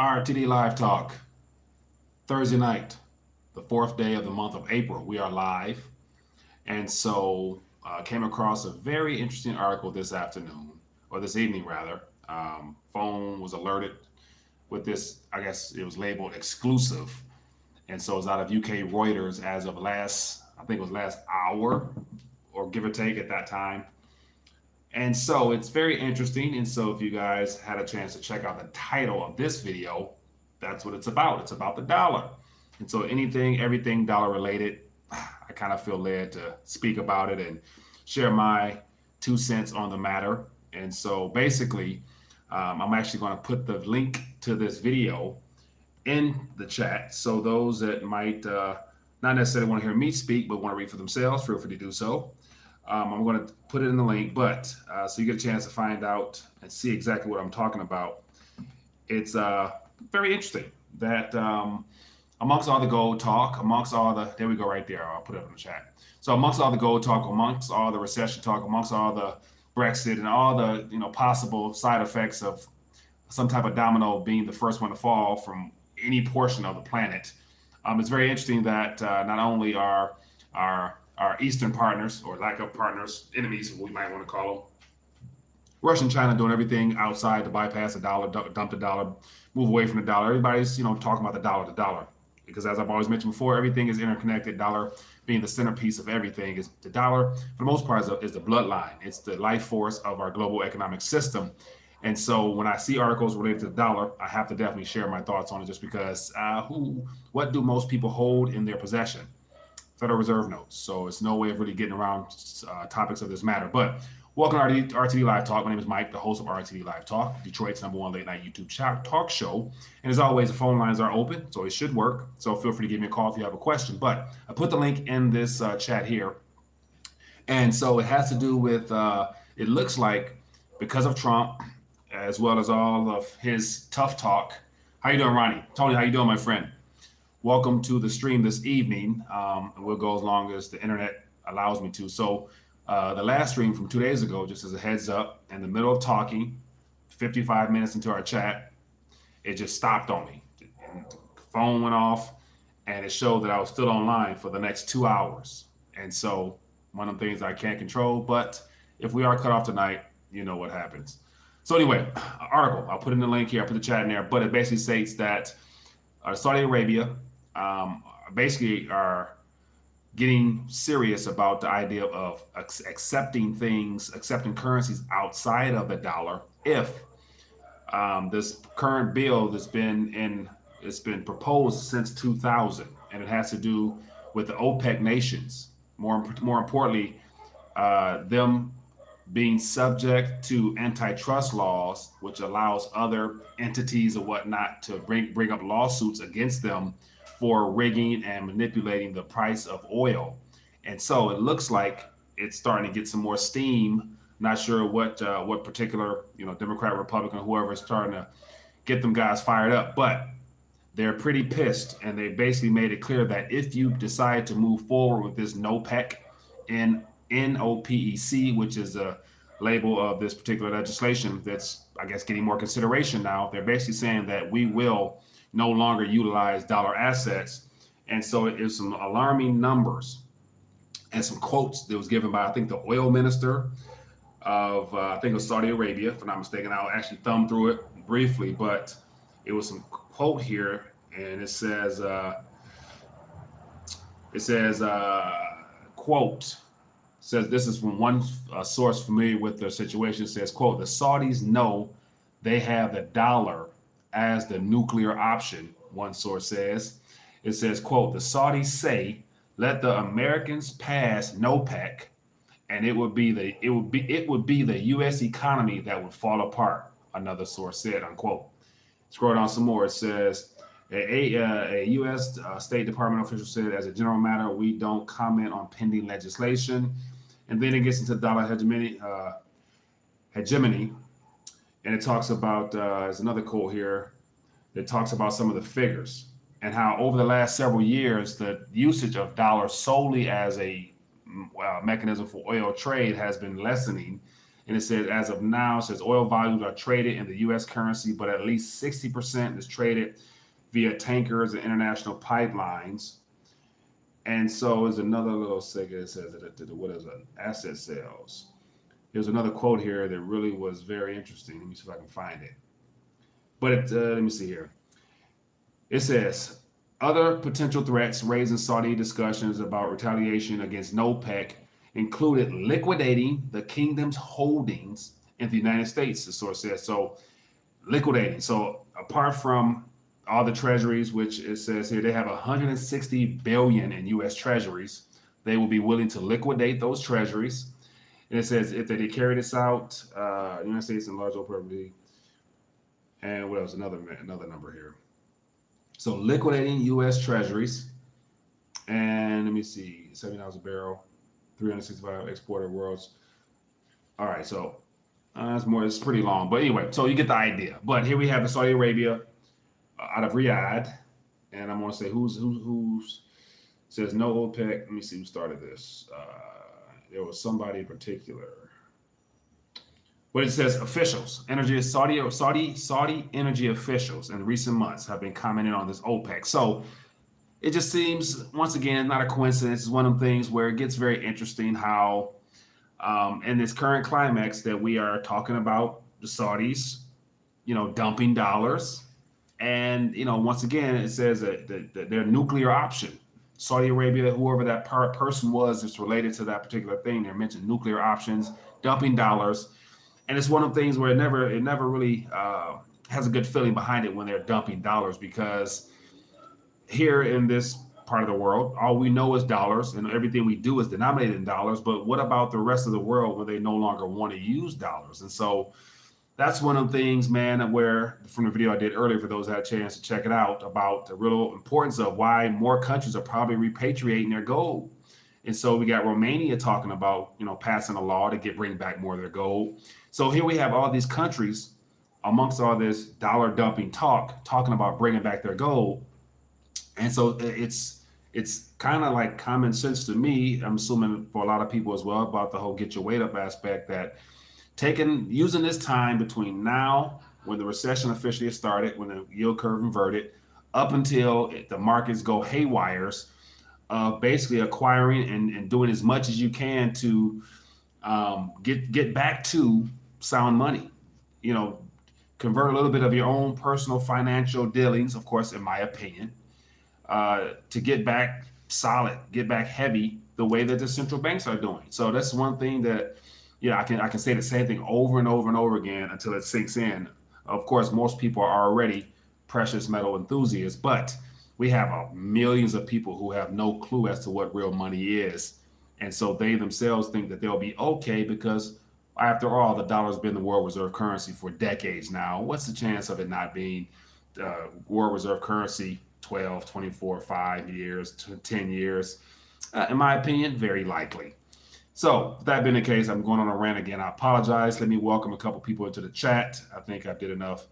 RTD Live Talk, Thursday night, the fourth day of the month of April. We are live. And so came across a very interesting article this afternoon, or this evening rather. Phone was alerted with this, I guess it was labeled exclusive. And so it's out of UK Reuters as of I think it was last hour, or give or take at that time. And so it's very interesting. And so if you guys had a chance to check out the title of this video, that's what it's about. It's about the dollar. And so anything, everything dollar related, I kind of feel led to speak about it and share my 2 cents on the matter. And so basically, I'm actually going to put the link to this video in the chat. So those that might not necessarily want to hear me speak, but want to read for themselves, feel free to do so. I'm going to put it in the link, but so you get a chance to find out and see exactly what I'm talking about. It's very interesting that amongst all the gold talk, there we go right there. I'll put it up in the chat. So amongst all the gold talk, amongst all the recession talk, amongst all the Brexit and all the possible side effects of some type of domino being the first one to fall from any portion of the planet, it's very interesting that not only are our Eastern partners, or lack of partners, enemies, we might want to call them, Russia and China doing everything outside to bypass the dollar, dump the dollar, move away from the dollar. Everybody's, talking about the dollar. Because as I've always mentioned before, everything is interconnected. Dollar being the centerpiece of everything. Is the dollar, for the most part, is the bloodline. It's the life force of our global economic system. And so when I see articles related to the dollar, I have to definitely share my thoughts on it, just because what do most people hold in their possession? Federal Reserve notes. So it's no way of really getting around topics of this matter. But welcome to RTD Live Talk. My name is Mike, the host of RTD Live Talk, Detroit's #1 late night YouTube talk show. And as always, the phone lines are open, so it should work. So feel free to give me a call if you have a question. But I put the link in this chat here. And so it has to do with, it looks like because of Trump, as well as all of his tough talk. How you doing, Ronnie? Tony, how you doing, my friend? Welcome to the stream this evening. We'll go as long as the internet allows me to. So the last stream from 2 days ago, just as a heads up, in the middle of talking, 55 minutes into our chat, it just stopped on me. And the phone went off, and it showed that I was still online for the next 2 hours. And so one of the things I can't control, but if we are cut off tonight, you know what happens. So anyway, article, I'll put in the link here, I'll put the chat in there, but it basically states that Saudi Arabia basically are getting serious about the idea of accepting currencies outside of the dollar if this current bill it's been proposed since 2000, and it has to do with the OPEC nations. More importantly, them being subject to antitrust laws, which allows other entities or whatnot to bring up lawsuits against them for rigging and manipulating the price of oil. And so it looks like it's starting to get some more steam. Not sure what particular, Democrat, Republican, whoever is starting to get them guys fired up, but they're pretty pissed. And they basically made it clear that if you decide to move forward with this NOPEC, NOPEC, which is a label of this particular legislation that's, I guess, getting more consideration now, they're basically saying that we will no longer utilize dollar assets. And so it is some alarming numbers and some quotes that was given by, I think, the oil minister of, I think it was Saudi Arabia, if I'm not mistaken. I'll actually thumb through it briefly, but it was some quote here, and it says, quote, says, this is from one source familiar with the situation, says, quote, the Saudis know they have the dollar as the nuclear option, one source says. It says, quote, the Saudis say, let the Americans pass NOPEC, and it would be the U.S. economy that would fall apart, another source said, unquote. Scroll down some more. It says, a U.S. State Department official said, as a general matter, we don't comment on pending legislation. And then it gets into dollar hegemony. And it talks about, there's another quote here that talks about some of the figures and how over the last several years, the usage of dollars solely as a mechanism for oil trade has been lessening. And it says, as of now, it says oil volumes are traded in the U.S. currency, but at least 60% is traded via tankers and international pipelines. And so there's another little segment that says, what is it? Asset sales. There's another quote here that really was very interesting. Let me see if I can find it. But let me see here. It says, other potential threats raised in Saudi discussions about retaliation against NOPEC included liquidating the kingdom's holdings in the United States, the source says. So liquidating. So apart from all the treasuries, which it says here, they have 160 billion in U.S. treasuries. They will be willing to liquidate those treasuries. And it says if they carry this out, the United States in large property. And what else? Another number here. So liquidating U.S. treasuries, and let me see, $70 a barrel, 365 exported worlds. All right, so that's more. It's pretty long, but anyway, so you get the idea. But here we have the Saudi Arabia out of Riyadh, and I'm going to say who's says no OPEC. Let me see who started this. There was somebody in particular. But it says officials, Saudi energy officials in recent months have been commenting on this OPEC. So it just seems, once again, not a coincidence. It's one of the things where it gets very interesting how in this current climax that we are talking about the Saudis, dumping dollars. And, once again, it says that their nuclear option, Saudi Arabia, whoever that person was that's related to that particular thing, they mentioned nuclear options, dumping dollars. And it's one of the things where it never really has a good feeling behind it when they're dumping dollars, because here in this part of the world, all we know is dollars and everything we do is denominated in dollars. But what about the rest of the world where they no longer want to use dollars? And so that's one of the things, man, where from the video I did earlier, for those that had a chance to check it out, about the real importance of why more countries are probably repatriating their gold. And so we got Romania talking about, passing a law to bring back more of their gold. So here we have all these countries amongst all this dollar dumping talking about bringing back their gold. And so it's kind of like common sense to me, I'm assuming for a lot of people as well, about the whole get your weight up aspect, that using this time between now, when the recession officially started, when the yield curve inverted, up until the markets go haywires, basically acquiring and doing as much as you can to get back to sound money, convert a little bit of your own personal financial dealings, of course, in my opinion, to get back solid, get back heavy, the way that the central banks are doing. So that's one thing that, I can say the same thing over and over and over again until it sinks in. Of course, most people are already precious metal enthusiasts, but we have millions of people who have no clue as to what real money is. And so they themselves think that they'll be okay because, after all, the dollar's been the world reserve currency for decades now. What's the chance of it not being world reserve currency 12, 24, 5 years, 10 years? In my opinion, very likely. So with that being the case, I'm going on a rant again. I apologize. Let me welcome a couple people into the chat. I think I did enough,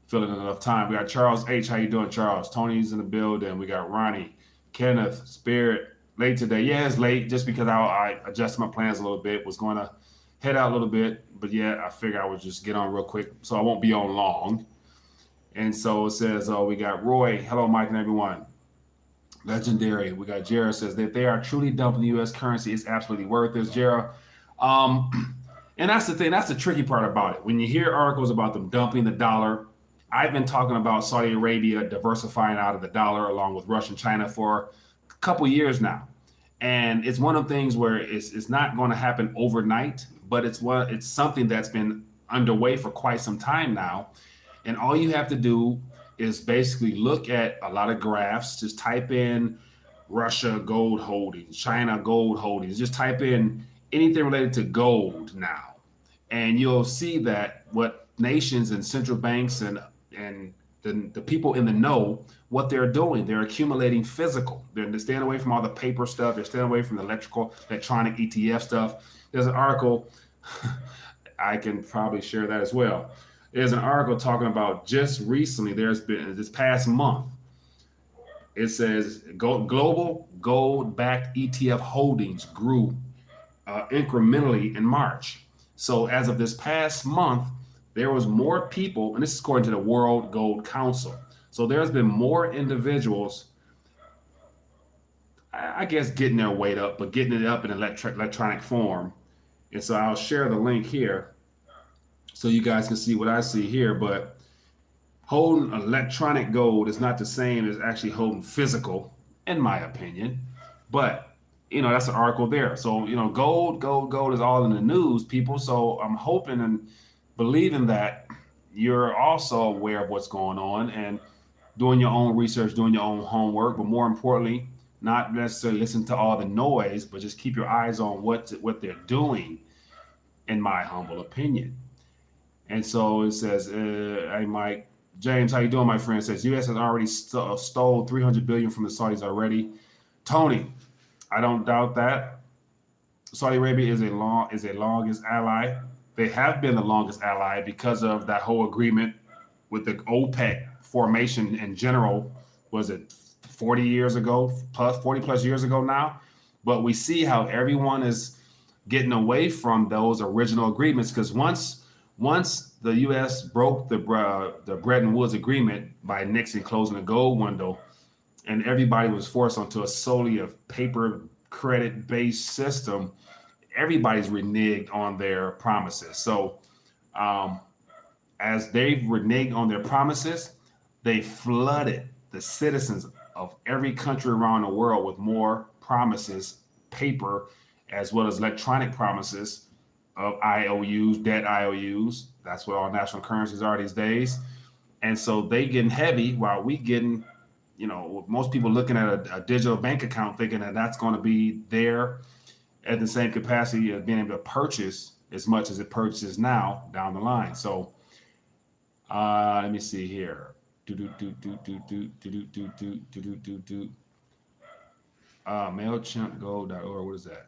filling enough time. We got Charles H. How you doing, Charles? Tony's in the building. We got Ronnie, Kenneth, Spirit. Late today. Yeah, it's late just because I adjusted my plans a little bit. Was going to head out a little bit, but yeah, I figured I would just get on real quick so I won't be on long. And so it says, we got Roy. Hello, Mike and everyone. Legendary. We got Jared says that if they are truly dumping the U.S. currency, it's absolutely worth it. Jared. And that's the thing. That's the tricky part about it. When you hear articles about them dumping the dollar, I've been talking about Saudi Arabia diversifying out of the dollar along with Russia and China for a couple years now. And it's one of the things where it's not going to happen overnight, but it's something that's been underway for quite some time now. And all you have to do is basically look at a lot of graphs. Just type in Russia gold holdings, China gold holdings. Just type in anything related to gold now, and you'll see that what nations and central banks and the people in the know, what they're doing, they're accumulating physical. They're staying away from all the paper stuff. They're staying away from the electronic ETF stuff. There's an article, I can probably share that as well. There's an article talking about just recently, there's been this past month, it says global gold-backed ETF holdings grew incrementally in March. So as of this past month, there was more people, and this is according to the World Gold Council. So there's been more individuals, I guess, getting their weight up, but getting it up in electronic form. And so I'll share the link here so you guys can see what I see here. But holding electronic gold is not the same as actually holding physical, in my opinion. But that's an article there. So gold is all in the news, people. So I'm hoping and believing that you're also aware of what's going on and doing your own research, doing your own homework, but more importantly, not necessarily listen to all the noise, but just keep your eyes on what they're doing, in my humble opinion. And so it says, hey, Mike, James, how you doing, my friend? It says, U.S. has already stole $300 billion from the Saudis already. Tony, I don't doubt that. Saudi Arabia is a longest ally. They have been the longest ally because of that whole agreement with the OPEC formation in general. Was it 40 years ago, 40 plus years ago now? But we see how everyone is getting away from those original agreements, because once the U.S. broke the Bretton Woods agreement by Nixon closing the gold window, and everybody was forced onto a solely a paper credit-based system, everybody's reneged on their promises. So as they've reneged on their promises, they flooded the citizens of every country around the world with more promises, paper, as well as electronic promises of IOUs, debt IOUs. That's what all national currencies are these days. And so they getting heavy while we getting, most people looking at a digital bank account thinking that that's going to be there at the same capacity of being able to purchase as much as it purchases now down the line. So let me see here. MailChimpGold.org. What is that?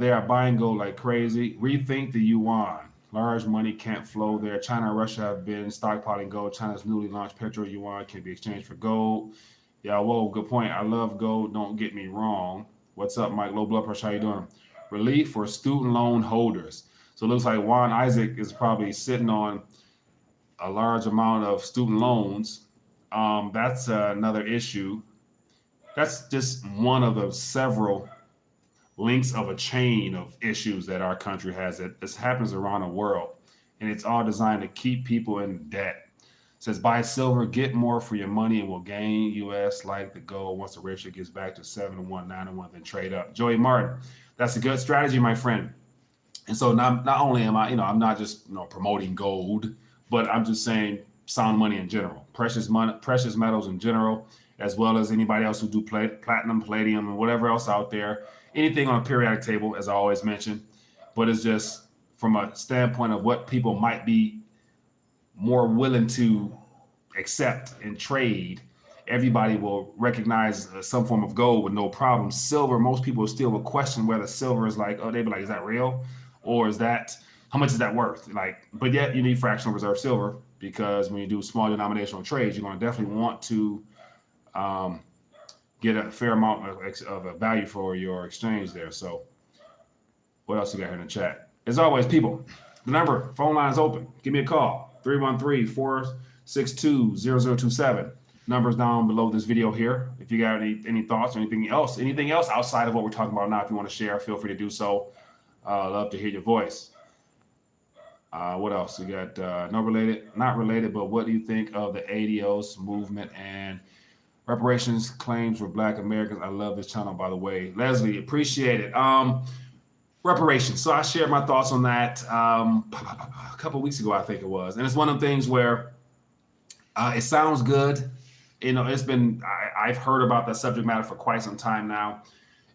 They are buying gold like crazy. Rethink the yuan. Large money can't flow there. China and Russia have been stockpiling gold. China's newly launched Petro yuan can be exchanged for gold. Yeah, whoa, good point. I love gold. Don't get me wrong. What's up, Mike? Low blood pressure. How you doing? Relief for student loan holders. So it looks like Juan Isaac is probably sitting on a large amount of student loans. That's another issue. That's just one of the several links of a chain of issues that our country has. That this happens around the world, and it's all designed to keep people in debt. It says buy silver, get more for your money, and will gain. U.S. like the gold once the ratio gets back to 7-1, 9-1, then trade up. Joey Martin, that's a good strategy, my friend. And so not only am I, I'm not just promoting gold, but I'm just saying sound money in general, precious metals in general, as well as anybody else who do platinum, palladium, and whatever else out there. Anything on a periodic table, as I always mention, but it's just from a standpoint of what people might be more willing to accept and trade. Everybody will recognize some form of gold with no problem. Silver, most people still will question whether silver is like, they'd be like, is that real? Or is that, how much is that worth? But yet you need fractional reserve silver, because when you do small denominational trades, you're going to definitely want to get a fair amount of a value for your exchange there. So what else we got here in the chat? As always, people, the number, phone line is open. Give me a call, 313-462-0027. Numbers down below this video here. If you got any thoughts or anything else outside of what we're talking about now, if you want to share, feel free to do so. Love to hear your voice. What else? We got not related, but what do you think of the ADOS movement and reparations claims for Black Americans? I love this channel, by the way. Leslie, appreciate it. Reparations. So I shared my thoughts on that a couple of weeks ago, I think it was. And it's one of the things where it sounds good. It's been, I've heard about that subject matter for quite some time now.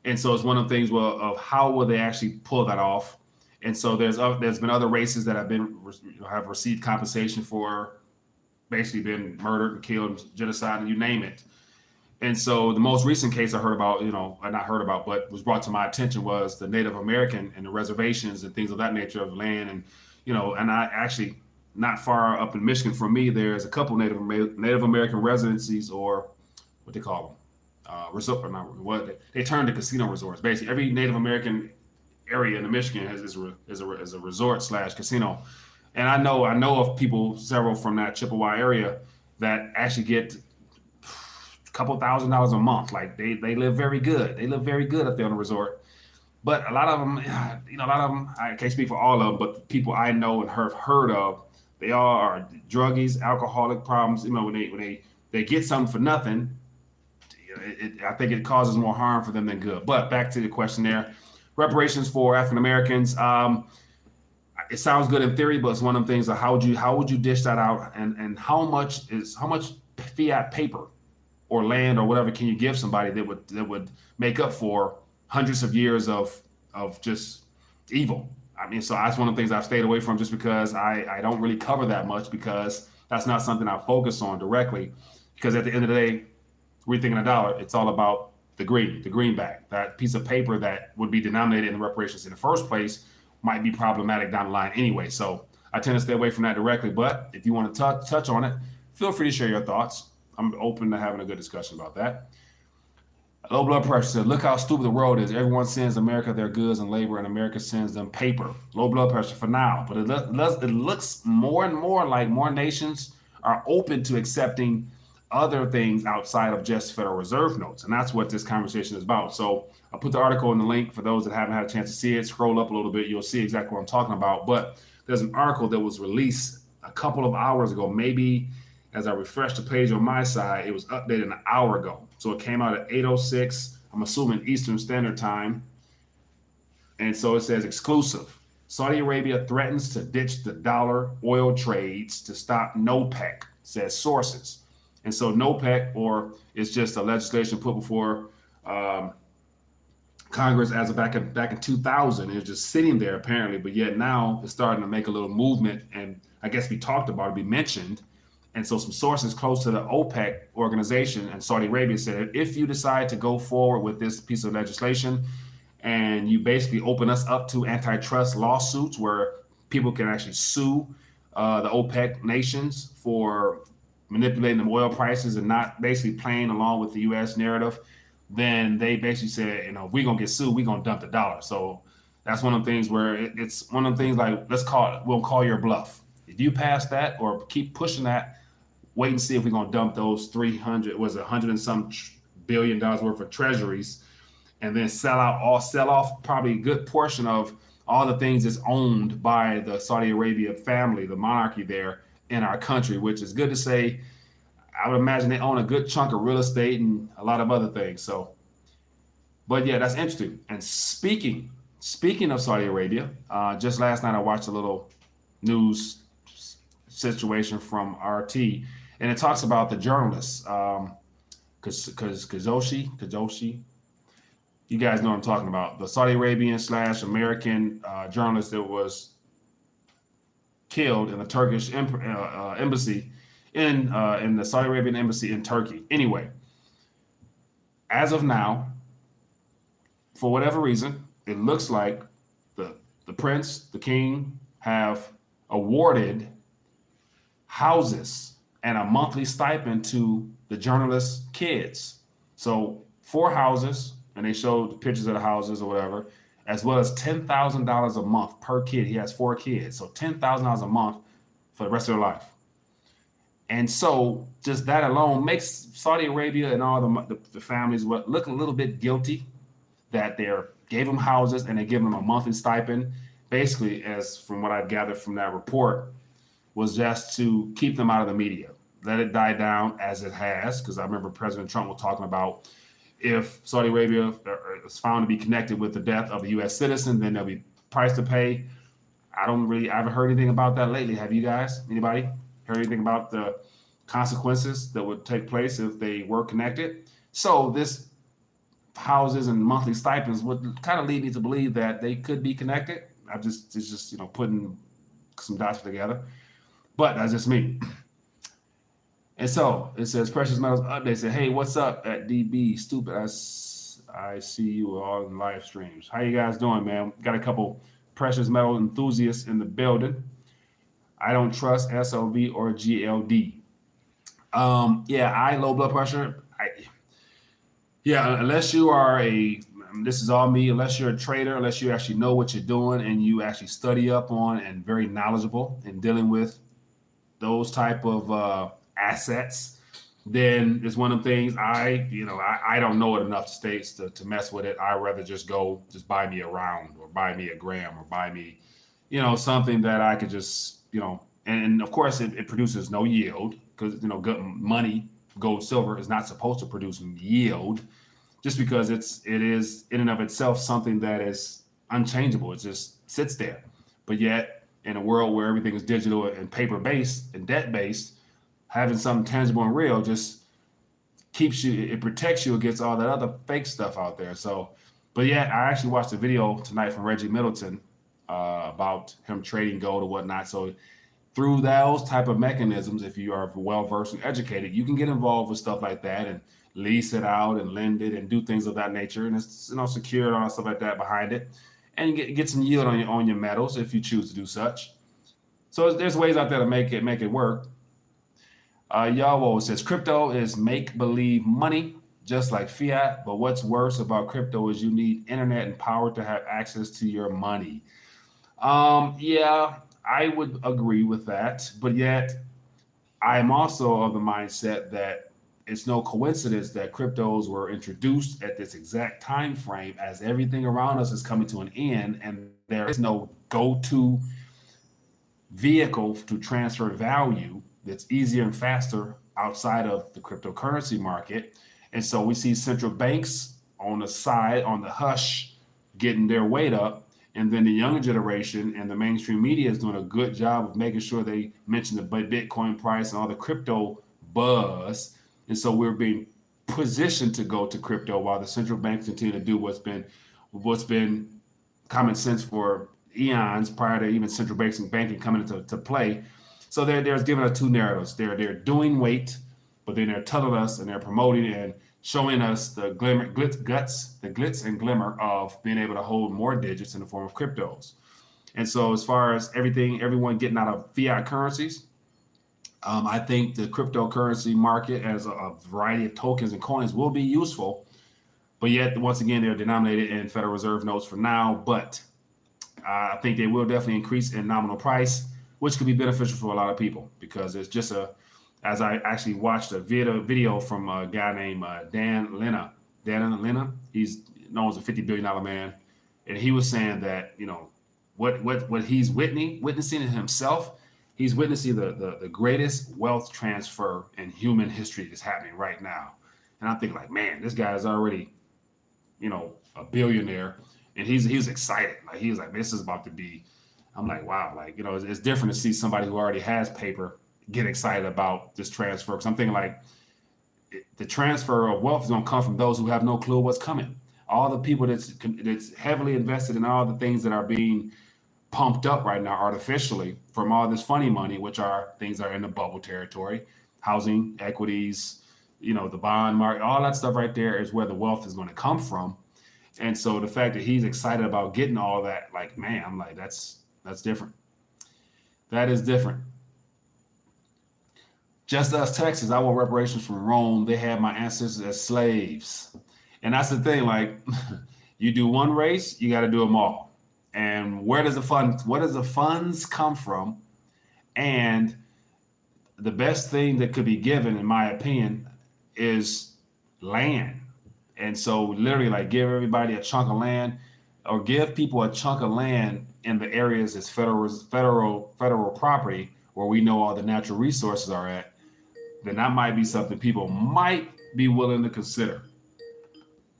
And so it's one of the things of how will they actually pull that off? And so there's been other races that have received compensation for basically been murdered and killed, genocide, and you name it. And so the most recent case I heard about, but was brought to my attention was the Native American and the reservations and things of that nature of land. And, and I actually, not far up in Michigan from me, there's a couple Native American residencies, or what they call them, resort, they turned to casino resorts. Basically, every Native American area in the Michigan is a resort slash casino. And I know of people, several from that Chippewa area, that actually get a couple $1,000s a month. Like they live very good. They live very good up there on the resort. But a lot of them, a lot of them, I can't speak for all of them, but the people I know and have heard of, they all are druggies, alcoholic problems. When they get something for nothing, I think it causes more harm for them than good. But back to the question there, reparations for African Americans. It sounds good in theory, but it's one of them things of how would you dish that out, and how much fiat paper or land or whatever can you give somebody that would make up for hundreds of years of just evil. I mean, so that's one of the things I've stayed away from, just because I don't really cover that much, because that's not something I focus on directly. Because at the end of the day, Rethinking the Dollar, it's all about the greenback, that piece of paper that would be denominated in the reparations in the first place might be problematic down the line anyway. So I tend to stay away from that directly. But if you want to touch on it, feel free to share your thoughts. I'm open to having a good discussion about that. Low blood pressure said, look how stupid the world is. Everyone sends America their goods and labor, and America sends them paper. Low blood pressure for now. But it looks more and more like more nations are open to accepting other things outside of just Federal Reserve notes. And that's what this conversation is about. So I'll put the article in the link for those that haven't had a chance to see it. Scroll up a little bit. You'll see exactly what I'm talking about. But there's an article that was released a couple of hours ago. Maybe as I refreshed the page on my side, it was updated an hour ago. So it came out at 8:06, I'm assuming Eastern Standard Time. And so it says exclusive. Saudi Arabia threatens to ditch the dollar oil trades to stop NOPEC, says sources. And so NOPEC, or it's just a legislation put before Congress as of back in 2000. It was just sitting there apparently, but yet now it's starting to make a little movement. And I guess we talked about it, be mentioned. And so some sources close to the OPEC organization and Saudi Arabia said, if you decide to go forward with this piece of legislation and you basically open us up to antitrust lawsuits where people can actually sue the OPEC nations for manipulating the oil prices and not basically playing along with the U.S. narrative, then they basically said, if we're going to get sued, we're going to dump the dollar. So that's one of the things where it's one of the things like, we'll call your bluff. If you pass that or keep pushing that, wait and see if we're going to dump those 100 and some billion dollars worth of treasuries, and then sell off probably a good portion of all the things that's owned by the Saudi Arabia family, the monarchy there in our country, which is good to say. I would imagine they own a good chunk of real estate and a lot of other things. So, but yeah, that's interesting. And speaking of Saudi Arabia, just last night I watched a little news situation from RT, and it talks about the journalists, Kajoshi. You guys know what I'm talking about. The Saudi Arabian / American journalist that was killed in the Turkish embassy in the Saudi Arabian embassy in Turkey. Anyway, as of now, for whatever reason, it looks like the prince, the king, have awarded houses and a monthly stipend to the journalists' kids. So 4 houses, and they showed the pictures of the houses or whatever, as well as $10,000 a month per kid. He has 4 kids, so $10,000 a month for the rest of their life. And so just that alone makes Saudi Arabia and all the families look a little bit guilty that they gave them houses and they give them a monthly stipend. Basically, as from what I've gathered from that report, was just to keep them out of the media. Let it die down as it has, because I remember President Trump was talking about if Saudi Arabia is found to be connected with the death of a U.S. citizen, then there'll be price to pay. I haven't heard anything about that lately. Have you guys? Anybody heard anything about the consequences that would take place if they were connected? So this houses and monthly stipends would kind of lead me to believe that they could be connected. It's just putting some dots together, but that's just me. And so it says Precious Metals Update said, hey, what's up at DB? Stupid. I see you all in live streams. How you guys doing, man? Got a couple precious metal enthusiasts in the building. I don't trust SLV or GLD. Low blood pressure. Unless you are this is all me, unless you're a trader, unless you actually know what you're doing and you actually study up on and very knowledgeable in dealing with those type of assets, then it's one of the things I don't know it enough to mess with it. I'd rather just buy me a round or buy me a gram or buy me, something that I could just, and of course it produces no yield because, good money, gold, silver is not supposed to produce yield just because it is in and of itself something that is unchangeable. It just sits there. But yet in a world where everything is digital and paper based and debt based, having something tangible and real just it protects you against all that other fake stuff out there. So, but yeah, I actually watched a video tonight from Reggie Middleton about him trading gold or whatnot. So through those type of mechanisms, if you are well-versed and educated, you can get involved with stuff like that and lease it out and lend it and do things of that nature. And it's, secured and all stuff like that behind it. And you get some yield on your metals if you choose to do such. So there's ways out there to make it work. Yahweh says, crypto is make-believe money, just like fiat. But what's worse about crypto is you need internet and power to have access to your money. Yeah, I would agree with that. But yet, I'm also of the mindset that it's no coincidence that cryptos were introduced at this exact time frame as everything around us is coming to an end, and there is no go-to vehicle to transfer value that's easier and faster outside of the cryptocurrency market. And so we see central banks on the side, on the hush, getting their weight up. And then the younger generation and the mainstream media is doing a good job of making sure they mention the Bitcoin price and all the crypto buzz. And so we're being positioned to go to crypto while the central banks continue to do what's been common sense for eons prior to even central banks and banking coming into play. So there's giving us two narratives. They're doing weight, but then they're telling us and they're promoting and showing us the glitz and glimmer of being able to hold more digits in the form of cryptos. And so as far as everyone getting out of fiat currencies, I think the cryptocurrency market as a variety of tokens and coins will be useful, but yet once again, they're denominated in Federal Reserve notes for now, but I think they will definitely increase in nominal price, which could be beneficial for a lot of people because it's just as I actually watched a video from a guy named Dan Lena. He's known as a $50 billion man. And he was saying that, what he's witnessing in himself, he's witnessing the greatest wealth transfer in human history that's happening right now. And I'm thinking like, man, this guy is already, a billionaire. And he's excited. Like he was like, this is about to be, I'm like, wow, like, it's different to see somebody who already has paper get excited about this transfer. Because I'm thinking like the transfer of wealth is going to come from those who have no clue what's coming. All the people that's heavily invested in all the things that are being pumped up right now artificially from all this funny money, which are things that are in the bubble territory, housing, equities, the bond market, all that stuff right there is where the wealth is going to come from. And so the fact that he's excited about getting all that, like, man, I'm like, that's different. That is different. Just us Texans, I want reparations from Rome. They had my ancestors as slaves. And that's the thing, like, you do one race, you got to do them all. And what does the funds come from? And the best thing that could be given, in my opinion, is land. And so literally like give everybody a chunk of land or give people a chunk of land in the areas that's federal property where we know all the natural resources are at, then that might be something people might be willing to consider.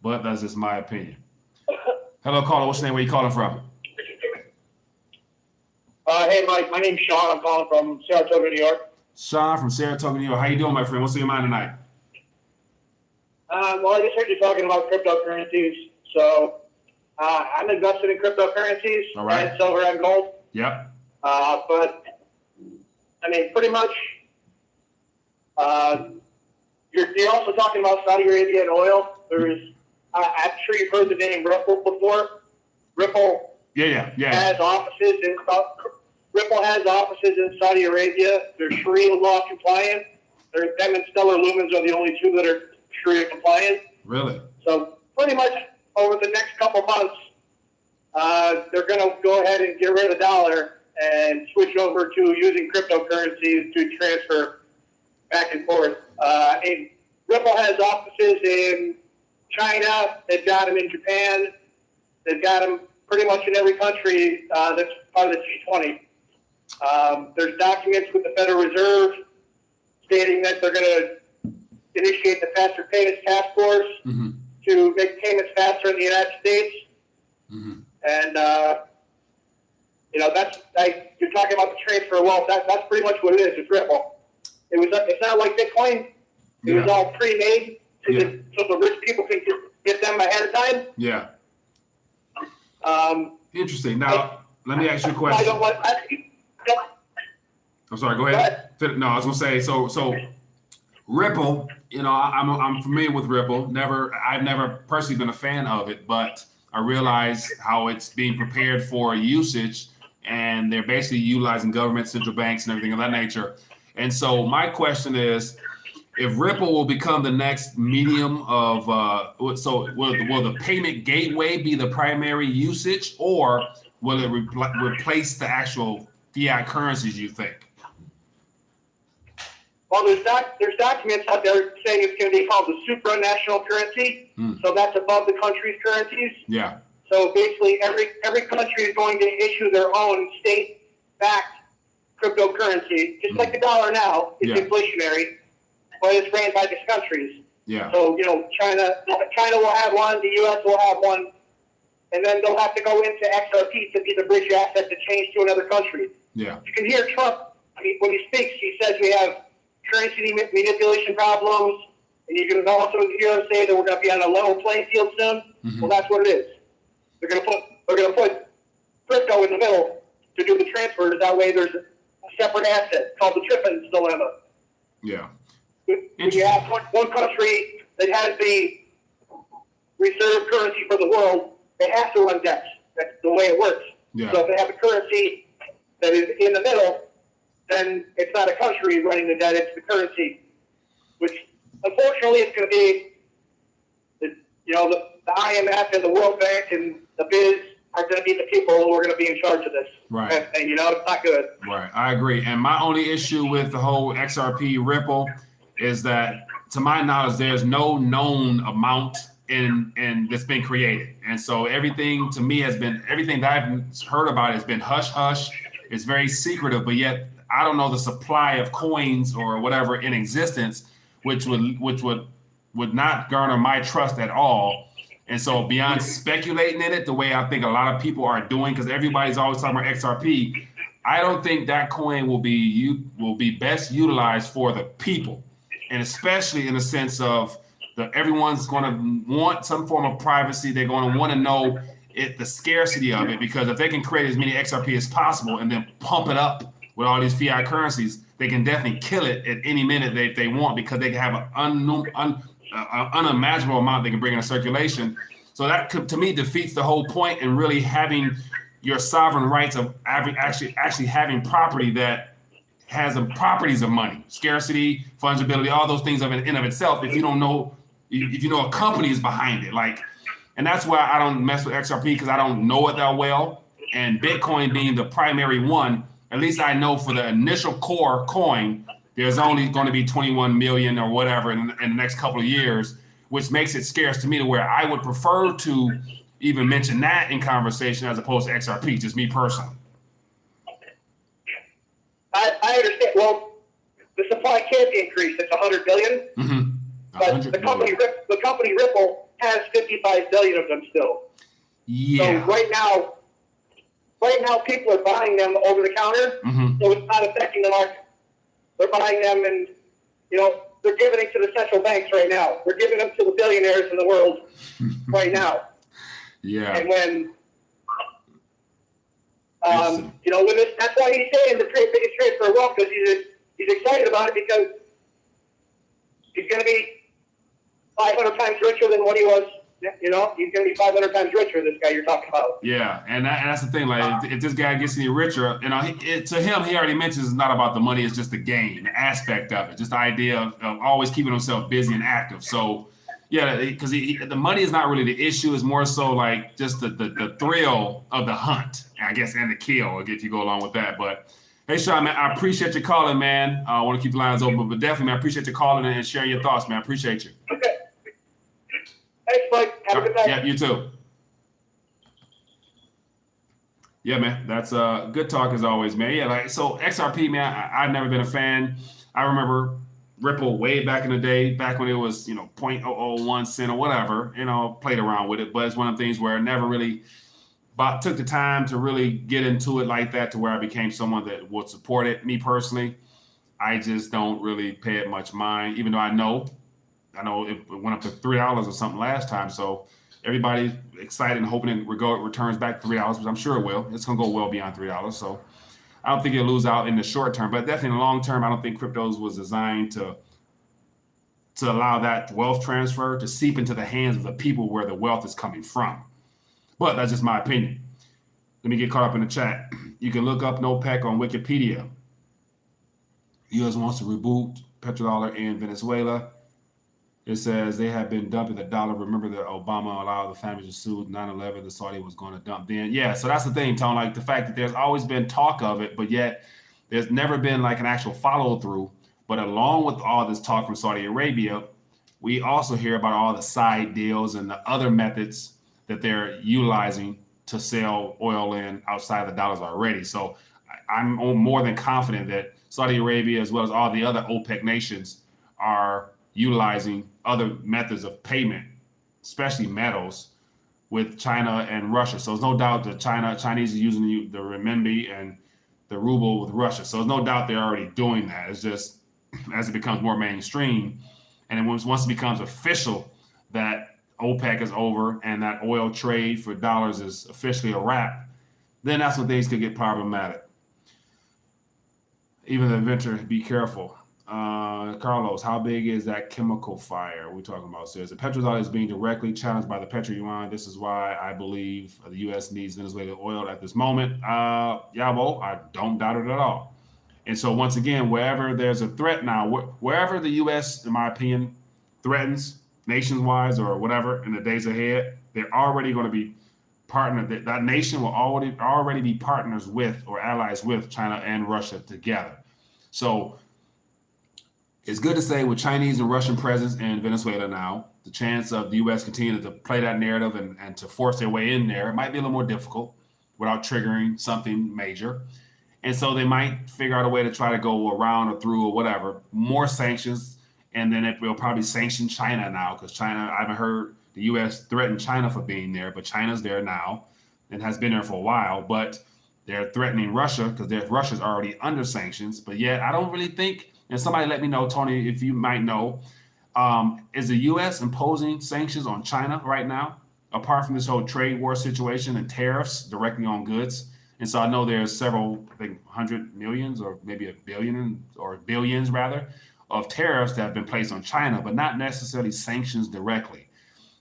But that's just my opinion. Hello, caller. What's your name? Where you calling from? Hey, Mike. My name's Sean. I'm calling from Saratoga, New York. Sean from Saratoga, New York. How you doing, my friend? What's on your mind tonight? Well, I just heard you talking about cryptocurrencies. So I'm invested in cryptocurrencies, all right, and silver and gold. Yep. But, I mean, pretty much, you're also talking about Saudi Arabia and oil. I'm sure you've heard the name Ripple before. Ripple has offices in Saudi Arabia. They're Sharia law compliant. Them and Stellar Lumens are the only two that are Sharia compliant. Really? So pretty much over the next couple months, they're going to go ahead and get rid of the dollar and switch over to using cryptocurrencies to transfer back and forth. And Ripple has offices in China. They've got them in Japan. They've got them pretty much in every country that's part of the G20. There's documents with the Federal Reserve stating that they're going to initiate the Faster Payments Task Force to make payments faster in the United States. And, you're talking about the transfer of wealth. That's pretty much what it is. It's Ripple. It's not like Bitcoin. It was all pre-made so the rich people can get them ahead of time. Yeah. Interesting. Now, let me ask you a question. I'm sorry. Go ahead. No, I was gonna say so. Ripple. I'm familiar with Ripple. I've never personally been a fan of it, but I realize how it's being prepared for usage, and they're basically utilizing government, central banks, and everything of that nature. And so my question is, if Ripple will become the next medium of, will the payment gateway be the primary usage, or will it replace the actual fiat currencies, you think? Well, there's documents out there saying it's going to be called the supranational currency. So that's above the country's currencies. Yeah. So basically, every country is going to issue their own state-backed cryptocurrency, just like the dollar now. It's inflationary, but it's ran by these countries. Yeah. So China will have one, the U.S. will have one, and then they'll have to go into XRP to be the bridge asset to change to another country. Yeah. You can hear Trump. When he speaks, he says we have currency manipulation problems, and you can also hear him say that we're going to be on a level playing field soon. Well, that's what it is. They're going to put crypto in the middle to do the transfers. That way, there's a separate asset called the Triffin's dilemma. Yeah. You have one country that has the reserve currency for the world. They have to run debts. That's the way it works. Yeah. So if they have a currency that is in the middle, then it's not a country running the debt, it's the currency, which unfortunately it's going to be the IMF and the World Bank and the biz are going to be the people who are going to be in charge of this. Right. And it's not good. Right. I agree. And my only issue with the whole XRP Ripple is that, to my knowledge, there's no known amount in that's been created. And so everything to me everything that I've heard about has been hush hush. It's very secretive, but yet I don't know the supply of coins or whatever in existence, which would not garner my trust at all. And so beyond speculating in it the way I think a lot of people are doing, because everybody's always talking about XRP, I don't think that coin will be best utilized for the people, and especially in the sense of everyone's going to want some form of privacy. They're going to want to know the scarcity of it, because if they can create as many XRP as possible and then pump it up with all these fiat currencies, they can definitely kill it at any minute if they want, because they can have an unimaginable amount they can bring into circulation. So that to me defeats the whole point in really having your sovereign rights of actually having property that has the properties of money, scarcity, fungibility, all those things in of itself. If you know a company is behind it, and that's why I don't mess with XRP, because I don't know it that well. And Bitcoin being the primary one, at least I know for the initial core coin, there's only going to be 21 million or whatever in the next couple of years, which makes it scarce to me, to where I would prefer to even mention that in conversation as opposed to XRP, just me personally. I understand. Well, the supply can't be increased. It's 100 billion. But the company Ripple has 55 billion of them still. Yeah. So right now people are buying them over the counter, so it's not affecting the market. They're buying them, and they're giving it to the central banks right now. They're giving them to the billionaires in the world right now. Yeah. And when that's why he's saying the biggest transfer of wealth, because he's excited about it, because he's going to be 500 times richer than what he was. He's going to be 500 times richer, this guy you're talking about. Yeah, and that's the thing. If this guy gets any richer, to him, he already mentions it's not about the money. It's just the game, the aspect of it, just the idea of always keeping himself busy and active. So, Yeah, because the money is not really the issue. It's more so like just the thrill of the hunt, I guess, and the kill, if you go along with that. But hey, Sean, man, I appreciate you calling, man. I want to keep the lines open, but definitely, man, I appreciate you calling and sharing your thoughts, man. I appreciate you. Okay. Thanks, Mike. Have a good night. Yeah, you too. Yeah, man, that's good talk as always, man. Yeah, like so XRP, man, I've never been a fan. I remember Ripple way back in the day, back when it was, 0.001 cent or whatever, played around with it. But it's one of the things where I never really took the time to really get into it like that to where I became someone that would support it. Me personally, I just don't really pay it much mind, even though I know it went up to $3 or something last time. So everybody's excited and hoping it returns back to $3, which I'm sure it will. It's going to go well beyond $3. So I don't think it'll lose out in the short term, but definitely in the long term, I don't think cryptos was designed to allow that wealth transfer to seep into the hands of the people where the wealth is coming from. But that's just my opinion. Let me get caught up in the chat. You can look up NOPEC on Wikipedia. U.S. wants to reboot Petrodollar in Venezuela. It says they have been dumping the dollar. Remember that Obama allowed the families to sue 9/11. The Saudi was going to dump then. Yeah, so that's the thing, Tone. Like the fact that there's always been talk of it, but yet there's never been like an actual follow through. But along with all this talk from Saudi Arabia, we also hear about all the side deals and the other methods that they're utilizing to sell oil in outside the dollars already. So I'm more than confident that Saudi Arabia, as well as all the other OPEC nations, are utilizing other methods of payment, especially metals, with China and Russia. So there's no doubt that Chinese are using the renminbi and the ruble with Russia. So there's no doubt they're already doing that. It's just as it becomes more mainstream, and then once it becomes official that OPEC is over and that oil trade for dollars is officially a wrap, then that's when things could get problematic. Even the inventor, be careful. Carlos, how big is that chemical fire we're talking about? Says the petrodollar is being directly challenged by the petro yuan. This is why I believe the U.S. needs Venezuelan oil at this moment. Yabo, I don't doubt it at all. And so once again, wherever there's a threat now, wherever the U.S., in my opinion, threatens nations-wise or whatever in the days ahead, they're already going to be partnered. That nation will already be partners with or allies with China and Russia together. So it's good to say with Chinese and Russian presence in Venezuela now, the chance of the U.S. continuing to play that narrative and to force their way in there, it might be a little more difficult without triggering something major. And so they might figure out a way to try to go around or through or whatever, more sanctions. And then it will probably sanction China now because China, I haven't heard the U.S. threaten China for being there, but China's there now and has been there for a while. But they're threatening Russia because Russia's already under sanctions. But yet I don't really think, and somebody let me know, Tony, if you might know, is the U.S. imposing sanctions on China right now, apart from this whole trade war situation and tariffs directly on goods? And so I know there's several, I think, 100 millions or maybe a billion or billions rather of tariffs that have been placed on China, but not necessarily sanctions directly.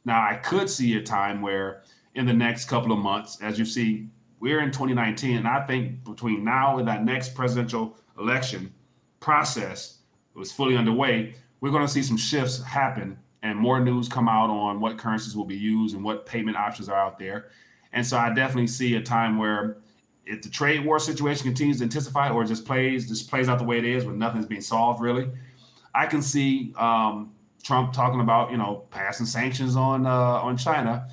Now, I could see a time where in the next couple of months, as you see, we're in 2019, and I think between now and that next presidential election process was fully underway, we're going to see some shifts happen and more news come out on what currencies will be used and what payment options are out there. And so I definitely see a time where if the trade war situation continues to intensify or just plays out the way it is when nothing's being solved really, I can see Trump talking about, passing sanctions on China.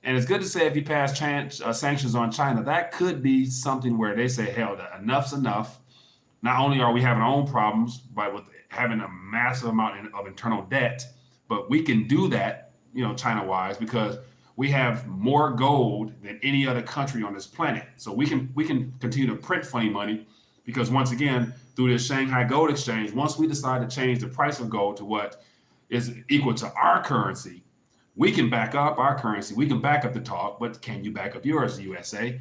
And it's good to say if you pass sanctions on China, that could be something where they say, hell, enough's enough. Not only are we having our own problems, but with having a massive amount of internal debt, but we can do that, China-wise, because we have more gold than any other country on this planet. So we can continue to print funny money because once again, through this Shanghai Gold Exchange, once we decide to change the price of gold to what is equal to our currency, we can back up our currency. We can back up the talk, but can you back up yours, USA?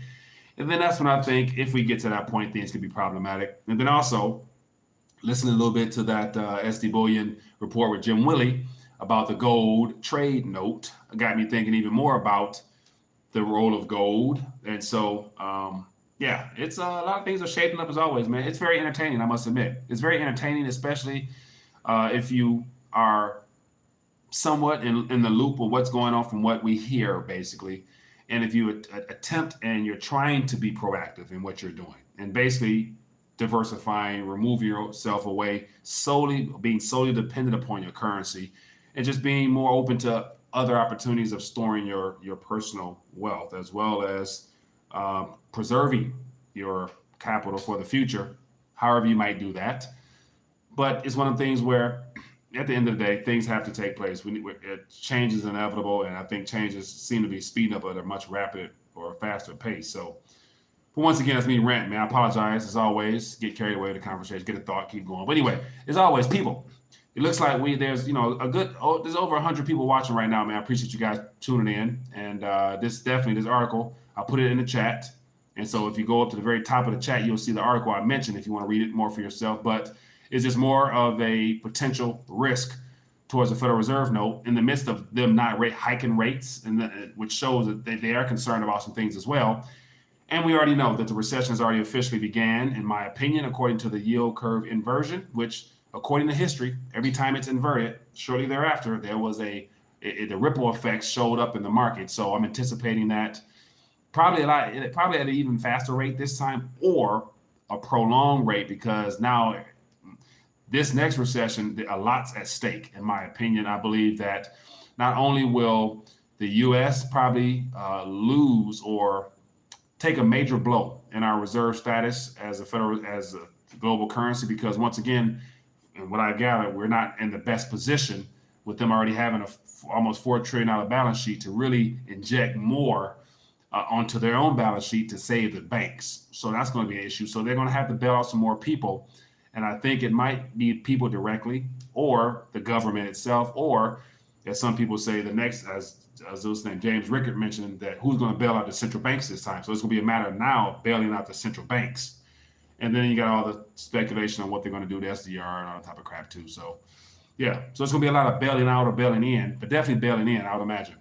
And then that's when I think if we get to that point, things could be problematic. And then also, listening a little bit to that SD Bullion report with Jim Willey about the gold trade note got me thinking even more about the role of gold. And so, it's a lot of things are shaping up as always, man. It's very entertaining, I must admit. It's very entertaining, especially if you are somewhat in the loop of what's going on from what we hear, basically. And if you attempt and you're trying to be proactive in what you're doing, and basically diversifying, removing yourself away, being solely dependent upon your currency, and just being more open to other opportunities of storing your personal wealth, as well as preserving your capital for the future, however you might do that. But it's one of the things where, at the end of the day, things have to take place. Change is inevitable, and I think changes seem to be speeding up at a much rapid or faster pace. So, but once again, it's me ranting, man. I apologize, as always. Get carried away with the conversation, get a thought, keep going. But anyway, as always, people, it looks like there's there's over 100 people watching right now, man. I appreciate you guys tuning in. And this article, I'll put it in the chat. And so if you go up to the very top of the chat, you'll see the article I mentioned if you want to read it more for yourself. But it's just more of a potential risk towards the Federal Reserve note in the midst of them not hiking rates, which shows that they are concerned about some things as well. And we already know that the recession has already officially began, in my opinion, according to the yield curve inversion, which, according to history, every time it's inverted, shortly thereafter, there was the ripple effects showed up in the market. So I'm anticipating that probably at an even faster rate this time, or a prolonged rate, because now this next recession, a lot's at stake, in my opinion. I believe that not only will the U.S. probably lose or take a major blow in our reserve status as a global currency, because once again, and what I gather, we're not in the best position with them already having almost $4 trillion balance sheet to really inject more onto their own balance sheet to save the banks. So that's going to be an issue. So they're going to have to bail out some more people. And I think it might be people directly, or the government itself, or, as some people say, the next, as this name James Rickert mentioned, that who's going to bail out the central banks this time. So it's going to be a matter of now bailing out the central banks. And then you got all the speculation on what they're going to do to SDR and all that type of crap too. So yeah, so it's going to be a lot of bailing out or bailing in, but definitely bailing in, I would imagine.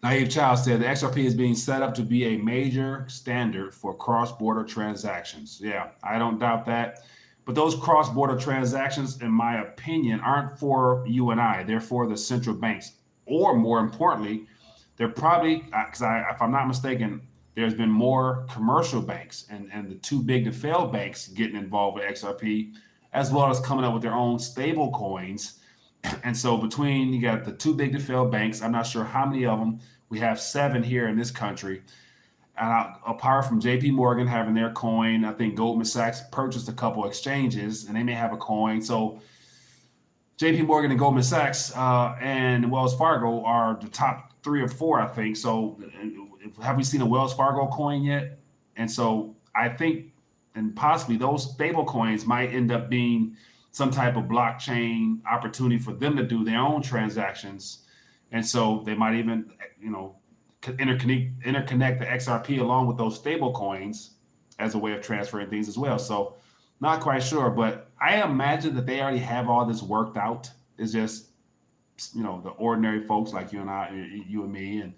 Naive Child said the XRP is being set up to be a major standard for cross-border transactions. Yeah, I don't doubt that. But those cross-border transactions, in my opinion, aren't for you and I. They're for the central banks. Or more importantly, they're probably, because if I'm not mistaken, there's been more commercial banks and the too big to fail banks getting involved with XRP, as well as coming up with their own stable coins. And so between, you got the too big to fail banks, I'm not sure how many of them. We have 7 here in this country. And apart from JP Morgan having their coin, I think Goldman Sachs purchased a couple exchanges and they may have a coin. So JP Morgan and Goldman Sachs and Wells Fargo are the top 3 or 4, I think. So have we seen a Wells Fargo coin yet? And so I think, and possibly those stable coins might end up being some type of blockchain opportunity for them to do their own transactions. And so they might even, interconnect the XRP along with those stable coins as a way of transferring things as well. So not quite sure, but I imagine that they already have all this worked out. It's just, the ordinary folks like you and I, you and me, and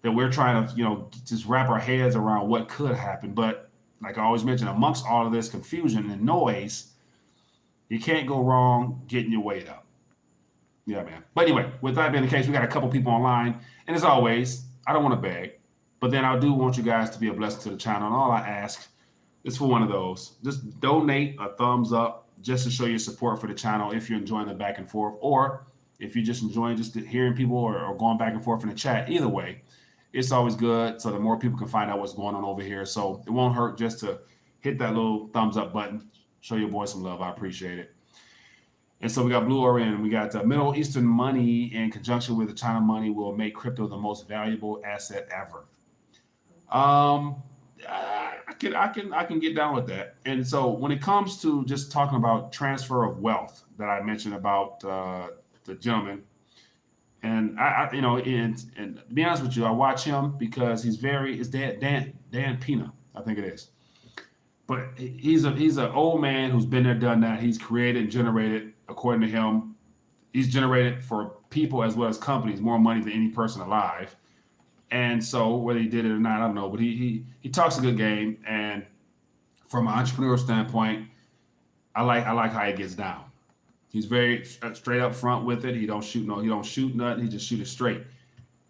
that we're trying to, just wrap our heads around what could happen. But like I always mention, amongst all of this confusion and noise, you can't go wrong getting your weight up. Yeah, man. But anyway, with that being the case, we got a couple people online. And as always, I don't want to beg, but then I do want you guys to be a blessing to the channel. And all I ask is for one of those. Just donate a thumbs up just to show your support for the channel if you're enjoying the back and forth, or if you're just enjoying just hearing people or going back and forth in the chat. Either way, it's always good, so the more people can find out what's going on over here. So it won't hurt just to hit that little thumbs up button. Show your boy some love. I appreciate it. And so we got Blue Orion. We got Middle Eastern money in conjunction with the China money will make crypto the most valuable asset ever. I can get down with that. And so when it comes to just talking about transfer of wealth that I mentioned about the gentleman, and and to be honest with you, I watch him because it's Dan Pina, I think it is. But he's an old man who's been there, done that. He's created and generated, according to him, he's generated for people as well as companies more money than any person alive. And so whether he did it or not, I don't know. But he talks a good game. And from an entrepreneurial standpoint, I like how he gets down. He's very straight up front with it. He don't shoot nothing. He just shoot it straight.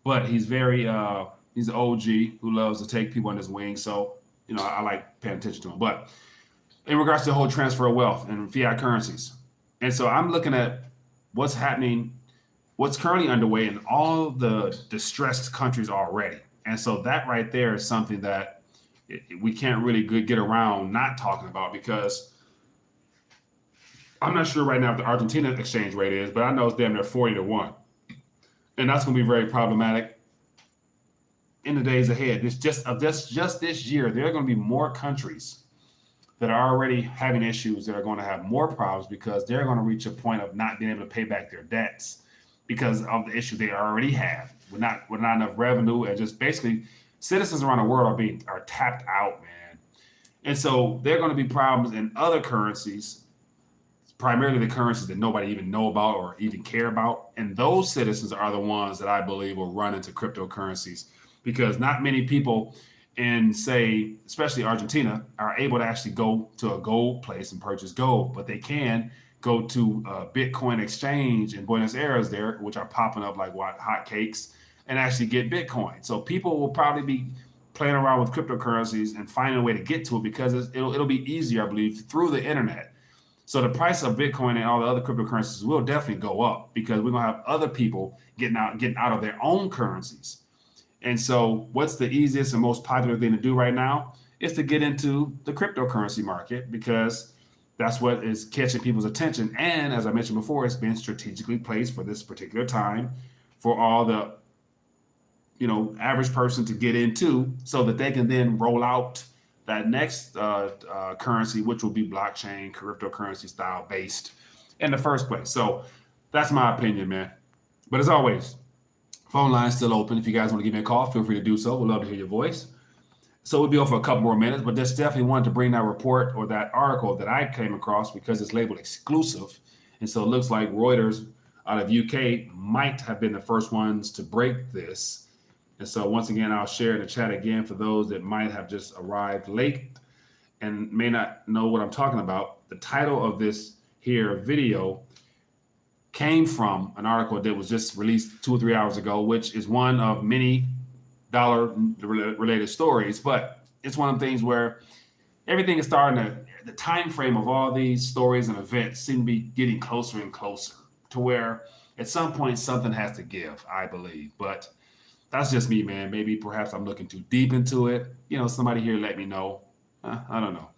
But he's he's an OG who loves to take people on his wing. So, I like paying attention to him. But in regards to the whole transfer of wealth and fiat currencies. And so I'm looking at what's happening, what's currently underway in all the distressed countries already. And so that right there is something that we can't really get around not talking about, because I'm not sure right now what the Argentina exchange rate is, but I know it's damn near 40-1. And that's going to be very problematic in the days ahead. It's just this year, there are going to be more countries that are already having issues that are going to have more problems, because they're going to reach a point of not being able to pay back their debts because of the issues they already have. With not enough revenue, and just basically citizens around the world are tapped out, man. And so there are going to be problems in other currencies, primarily the currencies that nobody even know about or even care about. And those citizens are the ones that I believe will run into cryptocurrencies, because not many people in, say, especially Argentina, are able to actually go to a gold place and purchase gold, but they can go to a Bitcoin exchange in Buenos Aires there, which are popping up like hotcakes, and actually get Bitcoin. So people will probably be playing around with cryptocurrencies and finding a way to get to it, because it'll be easier, I believe, through the internet. So the price of Bitcoin and all the other cryptocurrencies will definitely go up, because we're gonna have other people getting out of their own currencies. And so what's the easiest and most popular thing to do right now is to get into the cryptocurrency market, because that's what is catching people's attention. And as I mentioned before, it's been strategically placed for this particular time for all the, average person to get into, so that they can then roll out that next currency, which will be blockchain, cryptocurrency style based in the first place. So that's my opinion, man. But as always, phone line's still open. If you guys want to give me a call, feel free to do so. We'd love to hear your voice. So we'll be on for a couple more minutes, but just definitely wanted to bring that report or that article that I came across, because it's labeled exclusive. And so it looks like Reuters out of UK might have been the first ones to break this. And so once again, I'll share in the chat again for those that might have just arrived late and may not know what I'm talking about. The title of this here video came from an article that was just released 2 or 3 hours ago, which is one of many dollar related stories, but it's one of the things where everything is starting to, the time frame of all these stories and events seem to be getting closer and closer to where at some point something has to give, I believe. But that's just me, man. Maybe perhaps I'm looking too deep into it. Somebody here let me know. I don't know.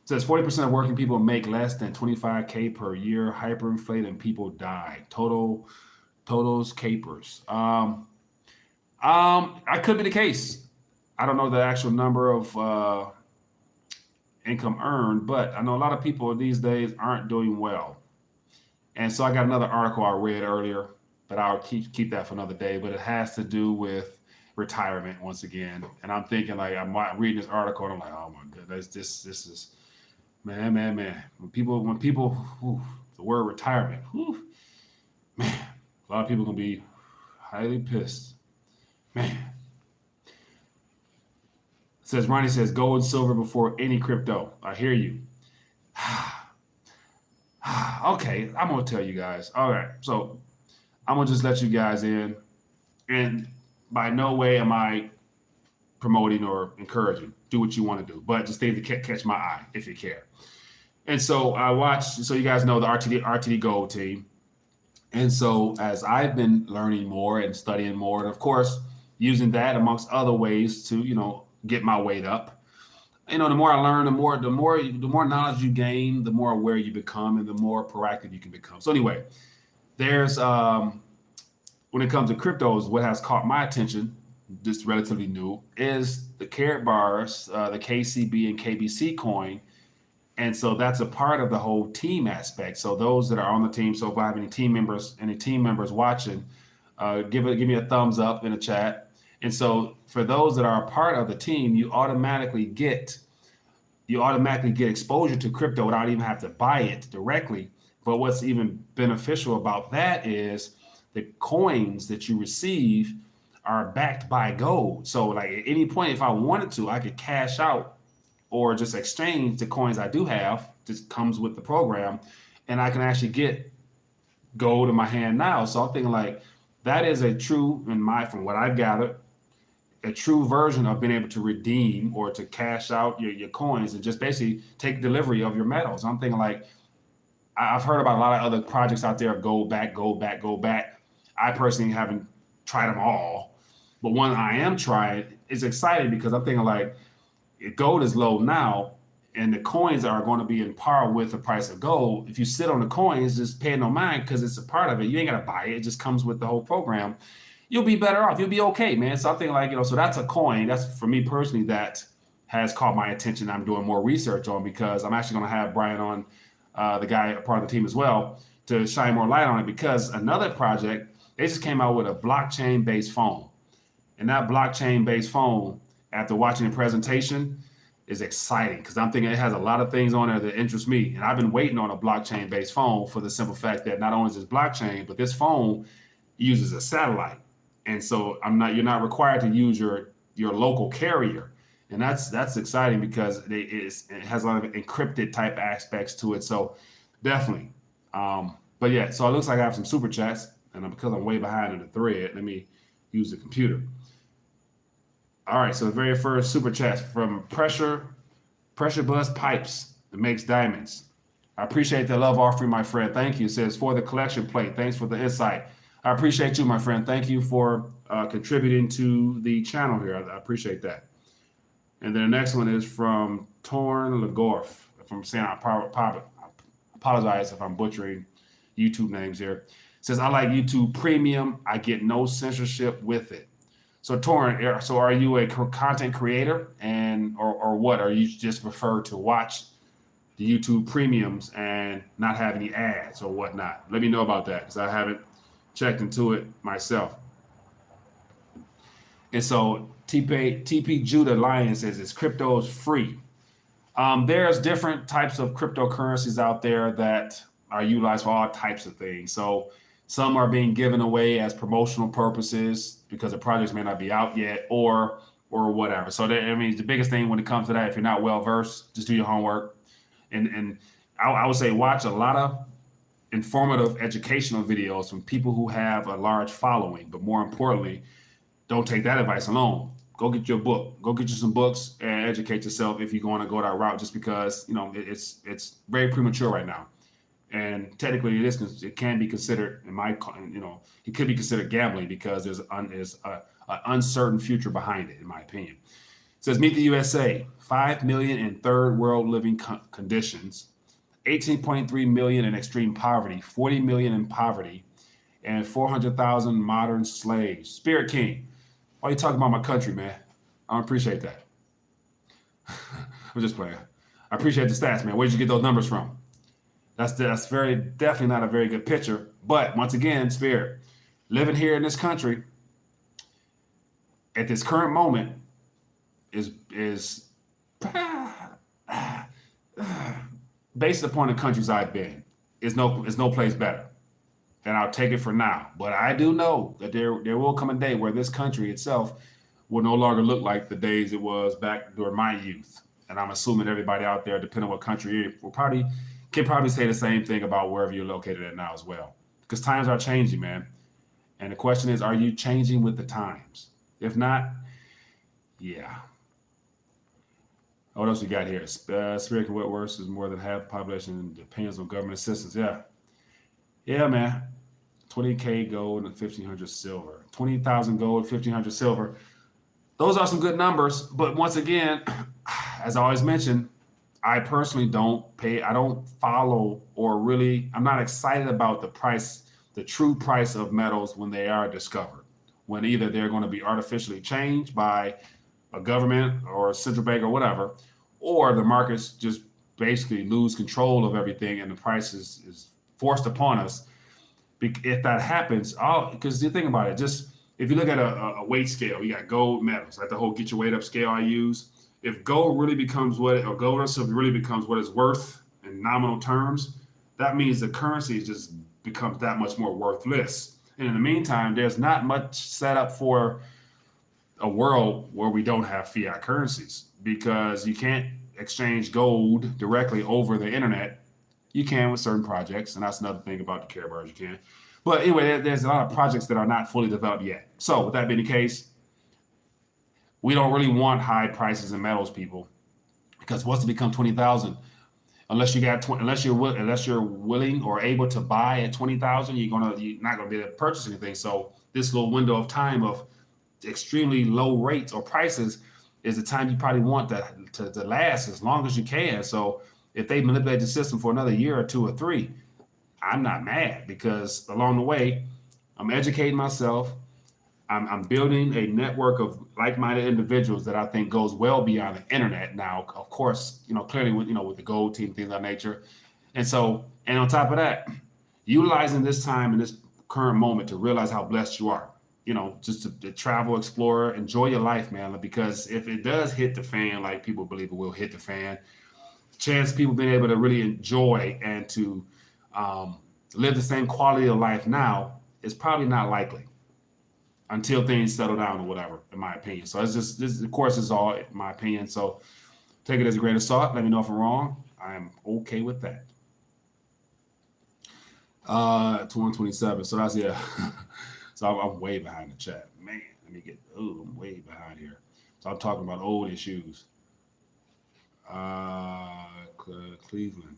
It says 40% of working people make less than 25K per year. Hyperinflate and people die. Totals capers. I could be the case. I don't know the actual number of income earned, but I know a lot of people these days aren't doing well. And so I got another article I read earlier, but I'll keep that for another day. But it has to do with retirement once again. And I'm thinking, like, I'm reading this article and I'm like, oh my goodness, this is man. When people, the word retirement, man, a lot of people gonna be highly pissed, man. It says Ronnie says gold and silver before any crypto. I hear you. Okay, I'm gonna tell you guys. All right, so I'm gonna just let you guys in, and by no way am I promoting or encouraging. Do what you want to do, but just things to catch my eye if you care. And so I watched. So you guys know the RTD Gold team, and so as I've been learning more and studying more, and of course using that amongst other ways to get my weight up. The more I learn, the more knowledge you gain, the more aware you become, and the more proactive you can become. So anyway, there's when it comes to cryptos, what has caught my attention, just relatively new, is the carat bars, the KCB and KBC coin. And so that's a part of the whole team aspect. So those that are on the team, so if I have any team members watching, give me a thumbs up in the chat. And so for those that are a part of the team, you automatically get exposure to crypto without even have to buy it directly. But what's even beneficial about that is the coins that you receive are backed by gold. So like at any point, if I wanted to, I could cash out or just exchange the coins I do have. Just comes with the program and I can actually get gold in my hand now. So I'm thinking like that is a true, from what I've gathered, a true version of being able to redeem or to cash out your coins and just basically take delivery of your metals. I'm thinking like, I've heard about a lot of other projects out there of gold back, gold back, gold back. I personally haven't tried them all, but one I am trying is exciting because I'm thinking like, if gold is low now and the coins are going to be in par with the price of gold, if you sit on the coins, just pay no mind because it's a part of it. You ain't got to buy it. It just comes with the whole program. You'll be better off. You'll be okay, man. Something like, so that's a coin. That's for me personally that has caught my attention. I'm doing more research on because I'm actually going to have Brian on, the guy, a part of the team as well, to shine more light on it because another project, they just came out with a blockchain-based phone. And that blockchain-based phone, after watching the presentation, is exciting because I'm thinking it has a lot of things on there that interest me. And I've been waiting on a blockchain-based phone for the simple fact that not only is this blockchain, but this phone uses a satellite. And so you're not required to use your local carrier. And that's exciting because it has a lot of encrypted type aspects to it. So definitely. But yeah, so it looks like I have some super chats, and because I'm way behind in the thread, let me use the computer. All right, so the very first super chat from Pressure Buzz Pipes that makes diamonds. I appreciate the love offering, my friend. Thank you. It says for the collection plate. Thanks for the insight. I appreciate you, my friend. Thank you for contributing to the channel here. I appreciate that. And then the next one is from Torn Legorf. If I'm saying, I apologize if I'm butchering YouTube names here. It says, I like YouTube Premium. I get no censorship with it. So Torn, so are you a content creator or what? Or you just prefer to watch the YouTube Premiums and not have any ads or whatnot? Let me know about that because I haven't checked into it myself. And so TP Judah Lion says, is crypto free? There's different types of cryptocurrencies out there that are utilized for all types of things. So some are being given away as promotional purposes because the projects may not be out yet or whatever. So the biggest thing when it comes to that, if you're not well versed, just do your homework. And I would say watch a lot of informative educational videos from people who have a large following, but more importantly, don't take that advice alone. Go get your book. Go get you some books and educate yourself if you're going to go that route. Just because it's very premature right now, and technically it can be considered it could be considered gambling because there's an uncertain future behind it, in my opinion. It says meet the USA, 5 million in third world living conditions, 18.3 million in extreme poverty, 40 million in poverty, and 400,000 modern slaves. Spirit King. Why are you talking about my country, man? I don't appreciate that. I'm just playing. I appreciate the stats, man. Where'd you get those numbers from? That's definitely not a very good picture. But once again, Spirit, living here in this country at this current moment is based upon the countries I've been. Is no place better. And I'll take it for now. But I do know that there will come a day where this country itself will no longer look like the days it was back during my youth. And I'm assuming everybody out there, depending on what country you're, can probably say the same thing about wherever you're located at now as well. Because times are changing, man. And the question is, are you changing with the times? If not, yeah. What else we got here? Spirit can what worse is more than half the population depends on government assistance. Yeah. Yeah, man. 20K gold and 1,500 silver. 20,000 gold, 1,500 silver. Those are some good numbers. But once again, as I always mention, I personally I don't follow I'm not excited about the true price of metals when they are discovered. When either they're going to be artificially changed by a government or a central bank or whatever, or the markets just basically lose control of everything and the price is forced upon us. If that happens, because you think about it, just if you look at a weight scale, you got gold metals, like the whole get your weight up scale I use. If gold really becomes gold or silver really becomes what it's worth in nominal terms, that means the currency just becomes that much more worthless. And in the meantime, there's not much set up for a world where we don't have fiat currencies because you can't exchange gold directly over the internet You can with certain projects, and that's another thing about the Care Bears, you can. But anyway, there's a lot of projects that are not fully developed yet. So with that being the case, we don't really want high prices in metals, people, because once it becomes 20,000, unless you're willing or able to buy at 20,000, you're not gonna be able to purchase anything. So this little window of time of extremely low rates or prices is the time you probably want that to last as long as you can. So if they manipulate the system for another year or two or three, I'm not mad, because along the way, I'm educating myself. I'm building a network of like-minded individuals that I think goes well beyond the internet. Now, of course, clearly with the gold team, things of that nature. And on top of that, utilizing this time in this current moment to realize how blessed you are. Just to travel, explore, enjoy your life, man. Because if it does hit the fan, like people believe it will hit the fan, chance people being able to really enjoy and to live the same quality of life now is probably not likely until things settle down or whatever, in my opinion. So it's just, this, of course, is all my opinion. So take it as a grain of salt. Let me know if I'm wrong. I am okay with that. 127. So that's, yeah. So I'm way behind the chat. Man, I'm way behind here. So I'm talking about old issues. Cleveland.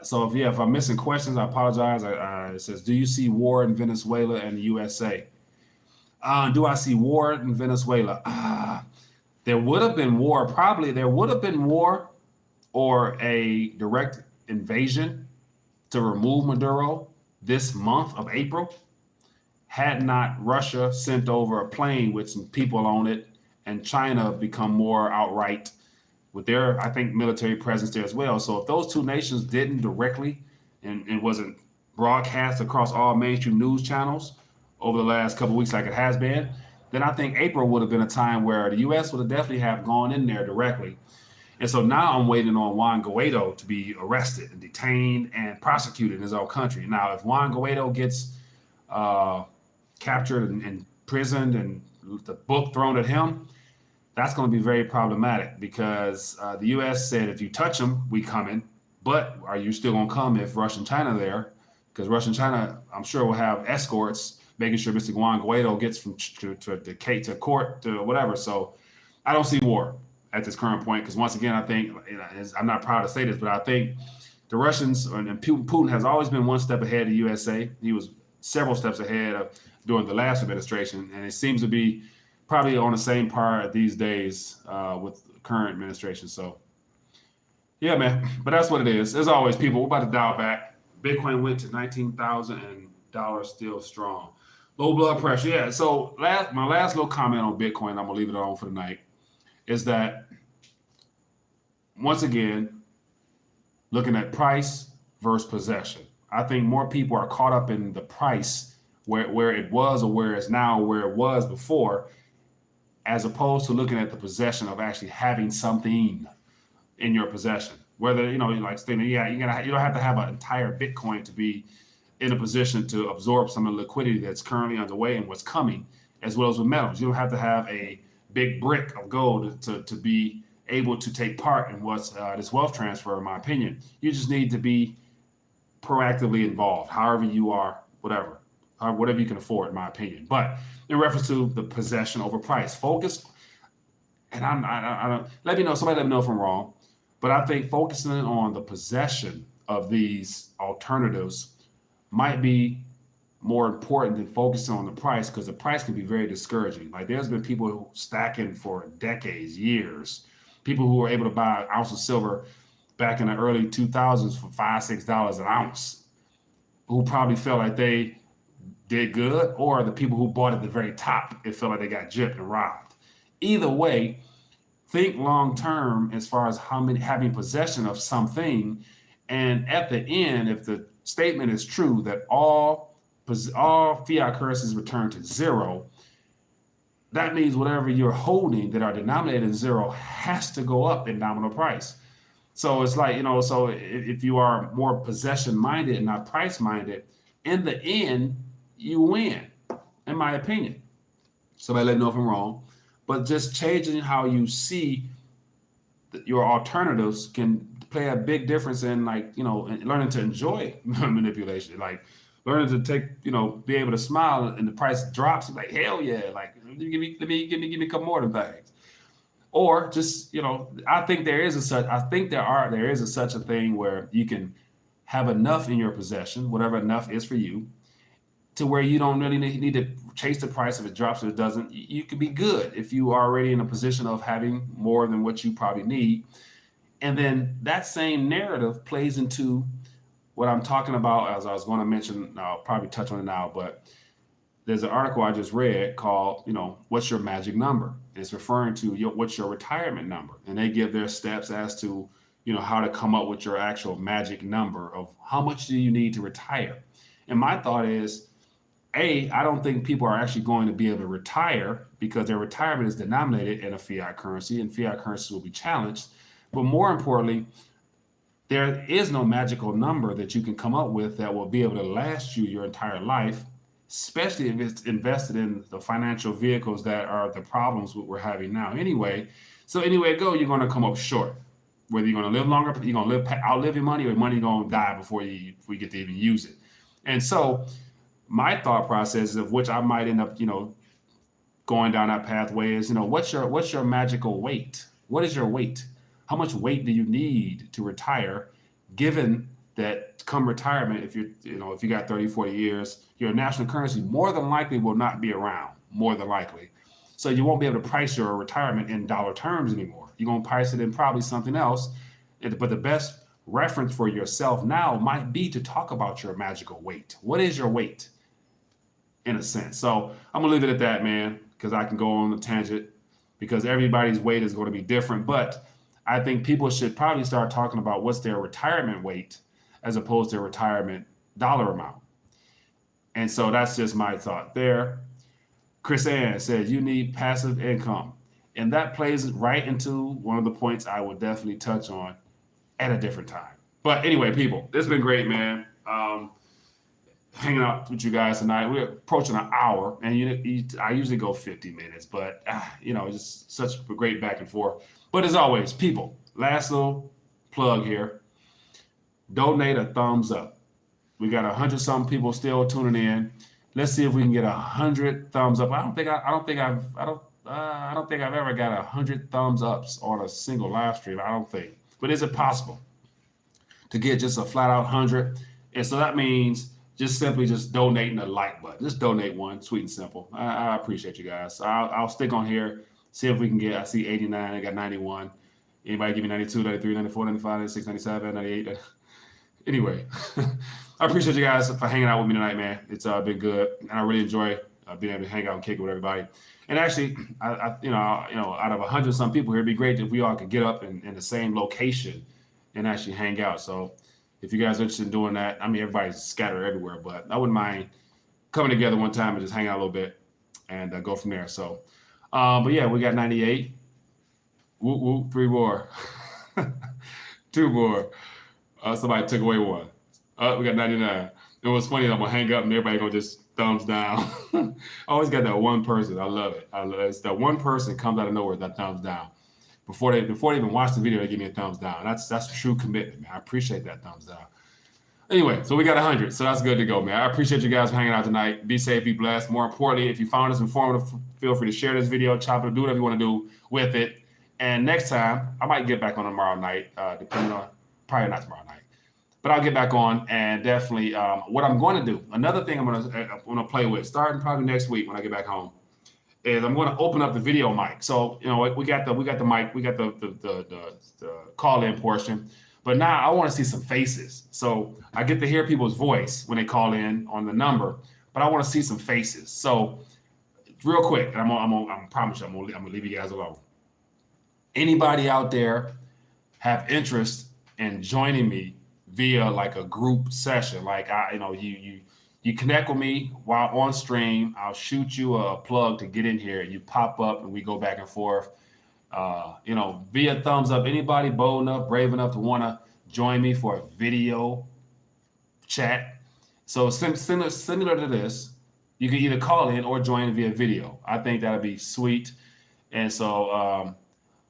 So if I'm missing questions, I apologize. It says, do you see war in Venezuela and the USA? Do I see war in Venezuela? There would have been war. Probably there would have been war or a direct invasion to remove Maduro this month of April, had not Russia sent over a plane with some people on it and China become more outright with their, I think, military presence there as well. So if those two nations didn't directly and wasn't broadcast across all mainstream news channels over the last couple of weeks like it has been, then I think April would have been a time where the U.S. would have definitely have gone in there directly. And so now I'm waiting on Juan Guaido to be arrested and detained and prosecuted in his own country. Now, if Juan Guaido gets captured and imprisoned and the book thrown at him, that's going to be very problematic, because the U.S. said, if you touch them, we coming. But are you still going to come if Russia and China are there? Because Russia and China, I'm sure, will have escorts making sure Mr. Juan Guaido gets from to court to whatever. So I don't see war at this current point, because once again, I think, I'm not proud to say this, but I think the Russians and Putin has always been one step ahead of the USA. He was several steps ahead of during the last administration, and it seems to be probably on the same par these days with the current administration. So, yeah, man. But that's what it is. As always, people, we're about to dial back. Bitcoin went to 19,000 and dollar still strong. Low blood pressure. Yeah. So my last little comment on Bitcoin, I'm gonna leave it on for the night, is that once again, looking at price versus possession. I think more people are caught up in the price where it was or where it's now, where it was before, as opposed to looking at the possession of actually having something in your possession. Whether, like saying, you don't have to have an entire Bitcoin to be in a position to absorb some of the liquidity that's currently underway and what's coming, as well as with metals. You don't have to have a big brick of gold to be able to take part in what's this wealth transfer, in my opinion. You just need to be proactively involved, however you are, whatever you can afford, in my opinion. But in reference to the possession over price, focus, and I don't, somebody let me know if I'm wrong, but I think focusing on the possession of these alternatives might be more important than focusing on the price, because the price can be very discouraging. Like, there's been people who stacking for decades, years, people who were able to buy an ounce of silver back in the early 2000s for $5-6 an ounce, who probably felt like they did good, or the people who bought at the very top, it felt like they got gypped and robbed. Either way, think long term as far as having possession of something, and at the end, if the statement is true that all fiat currencies return to zero, that means whatever you're holding that are denominated in zero has to go up in nominal price. So it's like, so if you are more possession minded and not price minded, in the end, you win, in my opinion. Somebody let me know if I'm wrong, but just changing how you see your alternatives can play a big difference in, like, learning to enjoy manipulation, like learning to take, be able to smile and the price drops. Like, hell yeah, like give me a couple more of them things. Or just, I think there is such a thing where you can have enough in your possession, whatever enough is for you, to where you don't really need to chase the price. If it drops or it doesn't, you can be good if you are already in a position of having more than what you probably need. And then that same narrative plays into what I'm talking about, as I was going to mention. I'll probably touch on it now, but there's an article I just read called, what's your magic number? It's referring to what's your retirement number. And they give their steps as to, how to come up with your actual magic number of how much do you need to retire. And my thought is, I don't think people are actually going to be able to retire because their retirement is denominated in a fiat currency, and fiat currencies will be challenged. But more importantly, there is no magical number that you can come up with that will be able to last you your entire life, especially if it's invested in the financial vehicles that are the problems we're having now anyway. So anyway it go, you're going to come up short. Whether you're going to live longer, you're going to outlive your money, or your money going to die before we get to even use it. And so my thought process, of which I might end up, going down that pathway, is, what's your magical weight? What is your weight? How much weight do you need to retire, given that come retirement, if you got 30, 40 years, your national currency more than likely will not be around, more than likely. So you won't be able to price your retirement in dollar terms anymore. You're going to price it in probably something else. But the best reference for yourself now might be to talk about your magical weight. What is your weight, in a sense? So I'm going to leave it at that, man, because I can go on a tangent, because everybody's weight is going to be different. But I think people should probably start talking about what's their retirement weight as opposed to retirement dollar amount. And so that's just my thought there. Chris Ann says you need passive income. And that plays right into one of the points I will definitely touch on at a different time. But anyway, people, it's been great, man. Hanging out with you guys tonight. We're approaching an hour, and I usually go 50 minutes, but just such a great back and forth. But as always, people, last little plug here. Donate a thumbs up. We got 100-something people still tuning in. Let's see if we can get 100 thumbs up. I don't think I've ever got 100 thumbs ups on a single live stream. I don't think. But is it possible to get just a flat out 100? And so that means just simply donating a like button. Just donate one, sweet and simple. I appreciate you guys. I'll stick on here, see if we can get. I see 89. I got 91. Anybody give me 92, 93, 94, 95, 96, 97, 98? Anyway, I appreciate you guys for hanging out with me tonight, man. It's been good, and I really enjoy being able to hang out and kick it with everybody. And actually, out of 100-some people here, it'd be great if we all could get up in the same location and actually hang out. So if you guys are interested in doing that, I mean, everybody's scattered everywhere, but I wouldn't mind coming together one time and just hang out a little bit and go from there. So, but yeah, we got 98. Whoop, whoop, 3 more. 2 more. Somebody took away 1. We got 99. It was funny. I'm going to hang up and everybody going to just thumbs down. I always got that one person. I love it. It's that one person comes out of nowhere, that thumbs down. Before they even watch the video, they give me a thumbs down. That's true commitment, man. I appreciate that thumbs down. Anyway, so we got 100, so that's good to go, man. I appreciate you guys for hanging out tonight. Be safe, be blessed. More importantly, if you found this informative, feel free to share this video, chop it, do whatever you want to do with it. And next time, I might get back on tomorrow night, depending on, probably not tomorrow night, but I'll get back on, and definitely what I'm going to do, another thing I'm going to play with, starting probably next week when I get back home, is I'm going to open up the video mic. So, we got the mic, we got the call-in portion, but now I want to see some faces. So I get to hear people's voice when they call in on the number, but I want to see some faces. So real quick, and I promise you, I'm gonna leave you guys alone. Anybody out there have interest in joining me via like a group session? Like you connect with me while on stream. I'll shoot you a plug to get in here, and you pop up, and we go back and forth. Via thumbs up. Anybody bold enough, brave enough to want to join me for a video chat? So similar to this, you can either call in or join via video. I think that'd be sweet. And so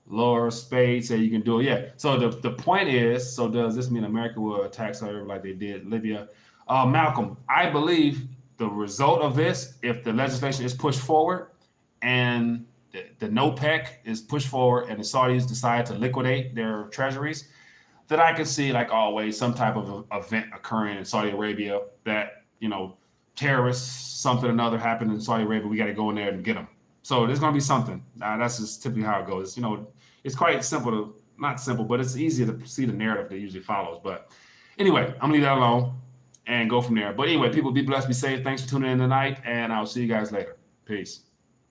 Lower spade say you can do it. Yeah. So the point is, so does this mean America will attack Saudi Arabia like they did Libya? Malcolm, I believe the result of this, if the legislation is pushed forward and the NOPEC is pushed forward and the Saudis decide to liquidate their treasuries, that I could see, like always, some type of event occurring in Saudi Arabia that, terrorists, something or another happened in Saudi Arabia. We got to go in there and get them. So there's going to be something. That's just typically how it goes. It's quite simple to, not simple, but it's easier to see the narrative that usually follows. But anyway, I'm going to leave that alone and go from there. But anyway, people, be blessed, be safe. Thanks for tuning in tonight, and I'll see you guys later. Peace.